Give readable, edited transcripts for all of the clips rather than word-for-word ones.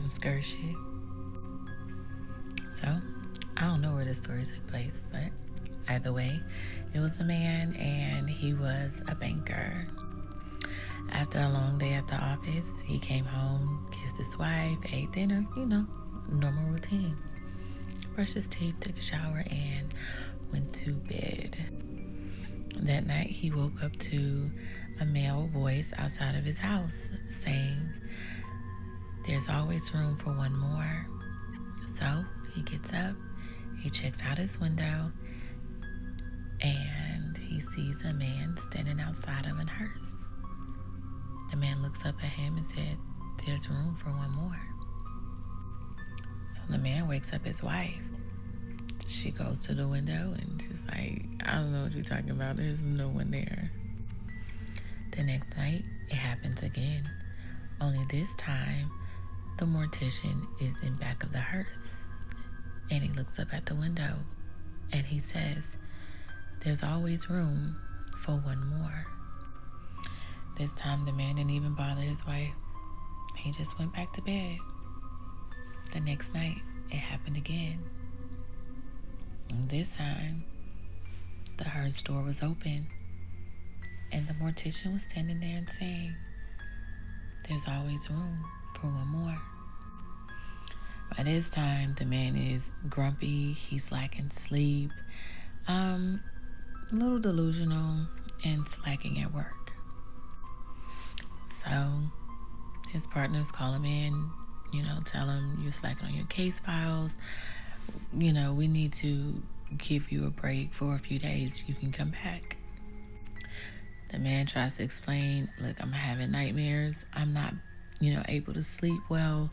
some scary shit. So, I don't know where this story took place, but either way, it was a man and he was a banker. After a long day at the office, he came home, kissed his wife, ate dinner, normal routine. Brushed his teeth, took a shower, and went to bed. That night, he woke up to a male voice outside of his house saying, "There's always room for one more." So he gets up, he checks out his window, and he sees a man standing outside of a hearse. The man looks up at him and said, "There's room for one more." So the man wakes up his wife. She goes to the window and she's like, "I don't know what you're talking about. There's no one there." The next night, it happens again. Only this time, the mortician is in back of the hearse. And he looks up at the window and he says, "There's always room for one more." This time, the man didn't even bother his wife. He just went back to bed. The next night, it happened again. And this time, the hearse door was open, and the mortician was standing there and saying, "There's always room for one more." By this time, the man is grumpy, he's lacking sleep, a little delusional, and slacking at work. So his partners call him in, tell him, "You're slacking on your case files. We need to give you a break for a few days. You can come back." The man tries to explain, "Look, I'm having nightmares. I'm not, able to sleep well.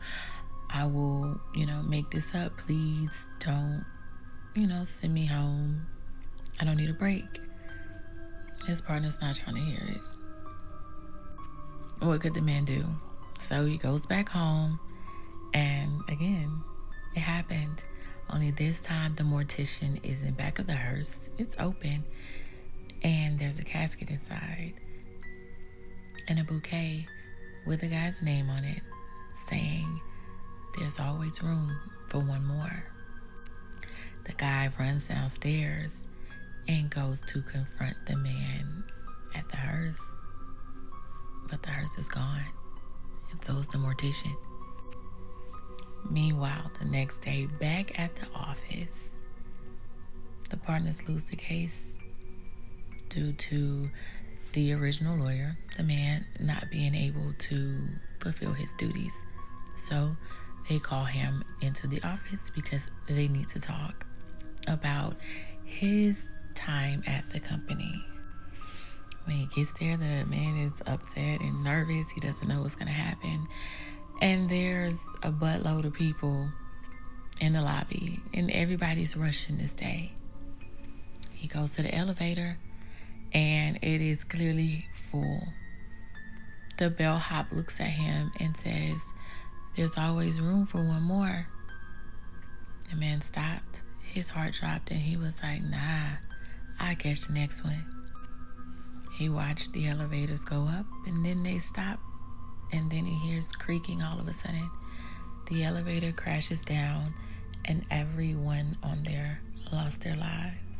I will, make this up. Please don't, send me home. I don't need a break." His partner's not trying to hear it. What could the man do? So he goes back home, and again, it happened. Only this time, the mortician is in back of the hearse. It's open, and there's a casket inside, and a bouquet with a guy's name on it, saying, "There's always room for one more." The guy runs downstairs and goes to confront the man at the hearse. But the hearse is gone, and so is the mortician. Meanwhile, the next day, back at the office, the partners lose the case due to the original lawyer, the man, not being able to fulfill his duties. So they call him into the office because they need to talk about his time at the company. When he gets there, the man is upset and nervous. He doesn't know what's going to happen. And there's a buttload of people in the lobby, and everybody's rushing to stay. He goes to the elevator, and it is clearly full. The bellhop looks at him and says, "There's always room for one more." The man stopped. His heart dropped, and he was like, "Nah, I'll catch the next one." He watched the elevators go up, and then they stop, and then he hears creaking all of a sudden. The elevator crashes down, and everyone on there lost their lives,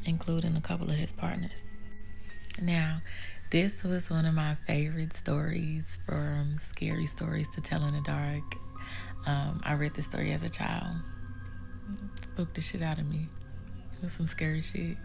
including a couple of his partners. Now, this was one of my favorite stories from Scary Stories to Tell in the Dark. I read this story as a child. It spooked the shit out of me. It was some scary shit.